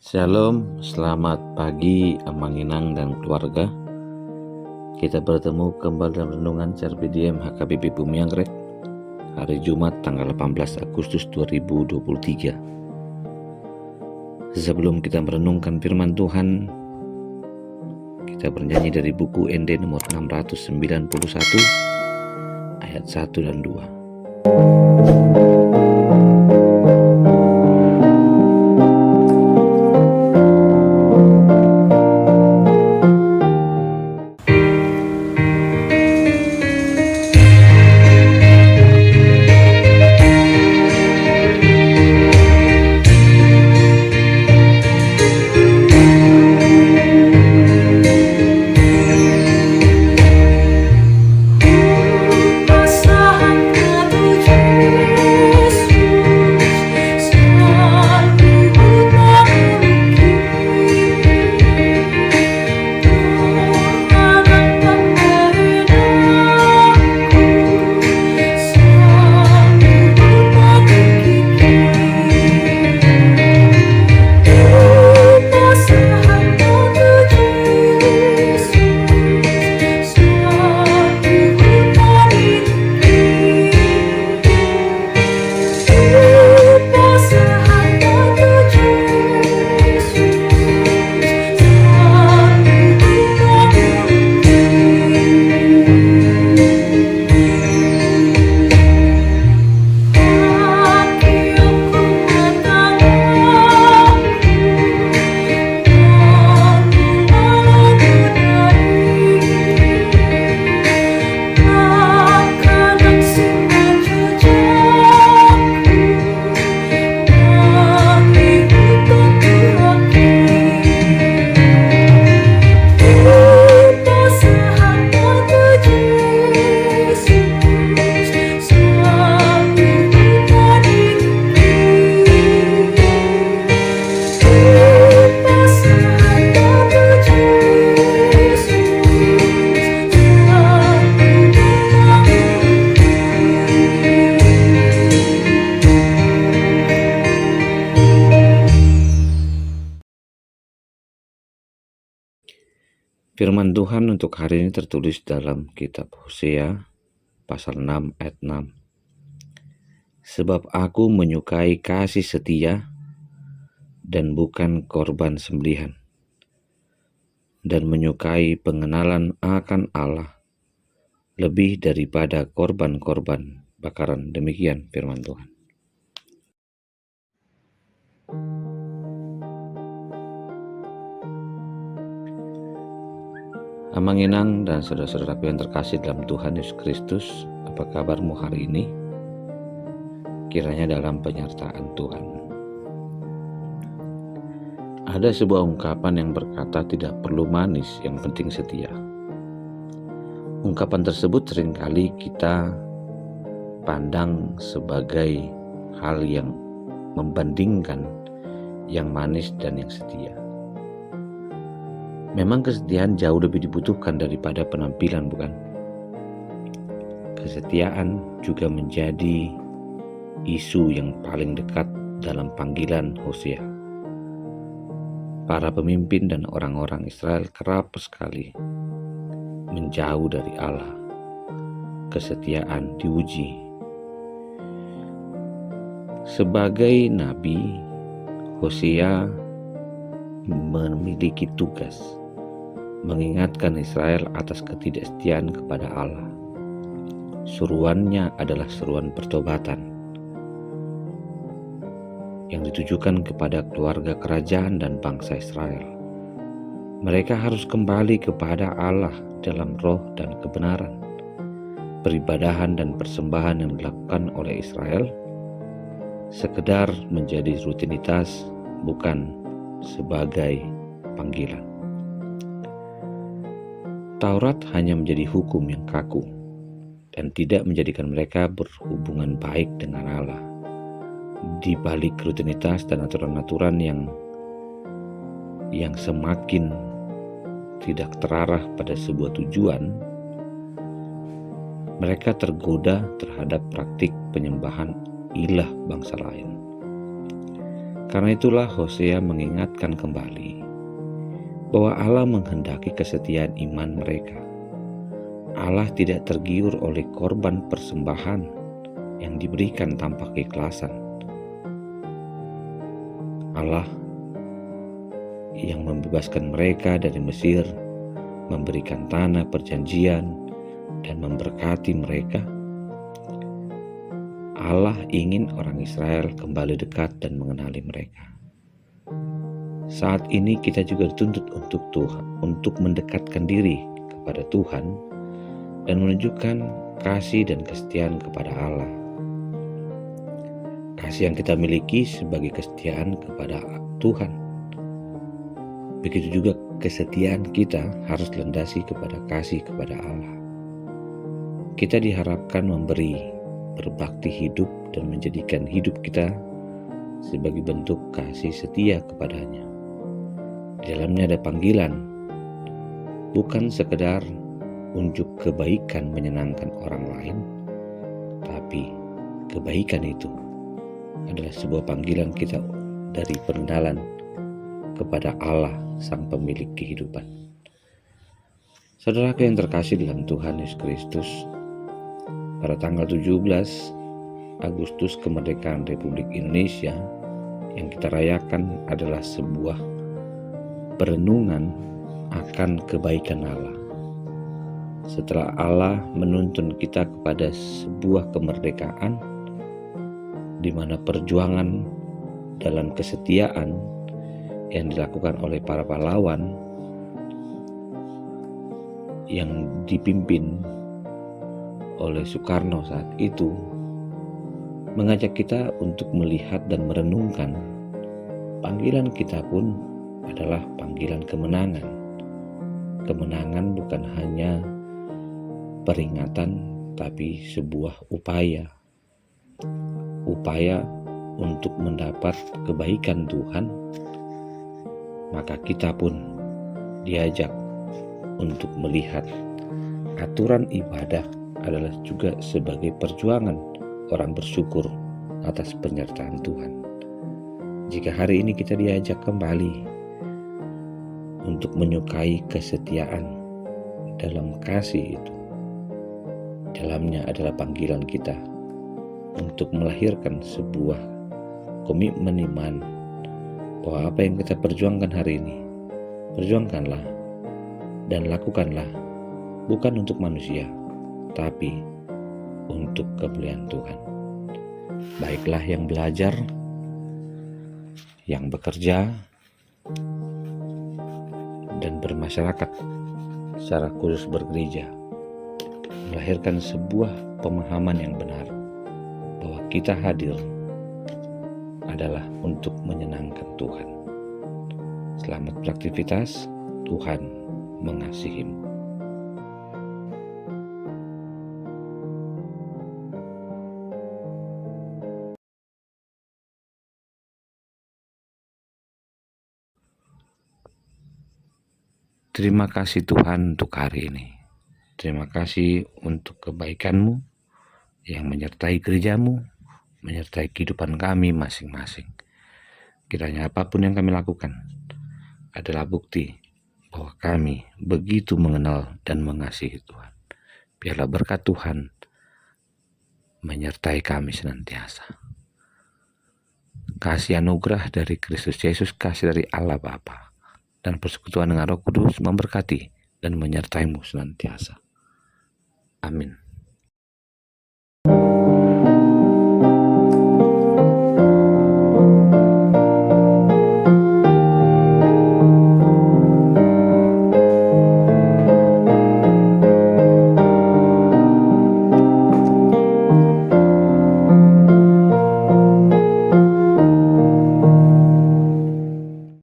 Shalom, selamat pagi Amanginang dan keluarga. Kita bertemu kembali dalam renungan CRPDM HKBP Bumi Anggrek hari Jumat tanggal 18 Agustus 2023. Sebelum kita merenungkan firman Tuhan, kita bernyanyi dari buku ND nomor 691 ayat 1 dan 2. Firman Tuhan untuk hari ini tertulis dalam kitab Hosea pasal 6 ayat 6. Sebab aku menyukai kasih setia dan bukan korban sembelihan, dan menyukai pengenalan akan Allah lebih daripada korban-korban bakaran. Demikian firman Tuhan. Amanginang dan saudara-saudaraku yang terkasih dalam Tuhan Yesus Kristus, apa kabarmu hari ini? Kiranya dalam penyertaan Tuhan. Ada sebuah ungkapan yang berkata tidak perlu manis, yang penting setia. Ungkapan tersebut seringkali kita pandang sebagai hal yang membandingkan yang manis dan yang setia. Memang kesetiaan jauh lebih dibutuhkan daripada penampilan, bukan? Kesetiaan juga menjadi isu yang paling dekat dalam panggilan Hosea. Para pemimpin dan orang-orang Israel kerap sekali menjauh dari Allah. Kesetiaan diuji. Sebagai nabi, Hosea memiliki tugas mengingatkan Israel atas ketidaksetiaan kepada Allah. Seruannya adalah seruan pertobatan yang ditujukan kepada keluarga kerajaan dan bangsa Israel. Mereka harus kembali kepada Allah dalam roh dan kebenaran. Peribadahan dan persembahan yang dilakukan oleh Israel sekedar menjadi rutinitas, bukan sebagai panggilan. Taurat hanya menjadi hukum yang kaku dan tidak menjadikan mereka berhubungan baik dengan Allah. Di balik rutinitas dan aturan-aturan yang semakin tidak terarah pada sebuah tujuan, mereka tergoda terhadap praktik penyembahan ilah bangsa lain. Karena itulah Hosea mengingatkan kembali bahwa Allah menghendaki kesetiaan iman mereka. Allah tidak tergiur oleh korban persembahan yang diberikan tanpa keikhlasan. Allah yang membebaskan mereka dari Mesir, memberikan tanah perjanjian, dan memberkati mereka. Allah ingin orang Israel kembali dekat dan mengenali mereka. Saat ini kita juga dituntut untuk mendekatkan diri kepada Tuhan dan menunjukkan kasih dan kesetiaan kepada Allah. Kasih yang kita miliki sebagai kesetiaan kepada Tuhan. Begitu juga kesetiaan kita harus landasi kepada kasih kepada Allah. Kita diharapkan memberi, berbakti hidup, dan menjadikan hidup kita sebagai bentuk kasih setia kepadanya. Di dalamnya ada panggilan, bukan sekedar unjuk kebaikan menyenangkan orang lain, tapi kebaikan itu adalah sebuah panggilan kita dari pengenalan kepada Allah, Sang Pemilik kehidupan. Saudaraku yang terkasih dalam Tuhan Yesus Kristus, pada tanggal 17 Agustus kemerdekaan Republik Indonesia yang kita rayakan adalah sebuah perenungan akan kebaikan Allah. Setelah Allah menuntun kita kepada sebuah kemerdekaan di mana perjuangan dalam kesetiaan yang dilakukan oleh para pahlawan yang dipimpin oleh Soekarno saat itu mengajak kita untuk melihat dan merenungkan panggilan kita pun adalah panggilan kemenangan. Kemenangan bukan hanya peringatan, tapi sebuah upaya untuk mendapat kebaikan Tuhan. Maka kita pun diajak untuk melihat aturan ibadah adalah juga sebagai perjuangan orang bersyukur atas penyertaan Tuhan. Jika hari ini kita diajak kembali untuk menyukai kesetiaan dalam kasih itu, dalamnya adalah panggilan kita untuk melahirkan sebuah komitmen iman bahwa apa yang kita perjuangkan hari ini, perjuangkanlah dan lakukanlah bukan untuk manusia, tapi untuk kemuliaan Tuhan. Baiklah yang belajar, yang bekerja, dan bermasyarakat secara khusus bergereja, melahirkan sebuah pemahaman yang benar bahwa kita hadir adalah untuk menyenangkan Tuhan. Selamat beraktivitas, Tuhan mengasihimu. Terima kasih Tuhan untuk hari ini. Terima kasih untuk kebaikan-Mu yang menyertai gereja-Mu, menyertai kehidupan kami masing-masing. Kiranya apapun yang kami lakukan adalah bukti bahwa kami begitu mengenal dan mengasihi Tuhan. Biarlah berkat Tuhan menyertai kami senantiasa. Kasih anugerah dari Kristus Yesus, kasih dari Allah Bapa, dan persekutuan dengan Roh Kudus memberkati dan menyertai-Mu senantiasa. Amin.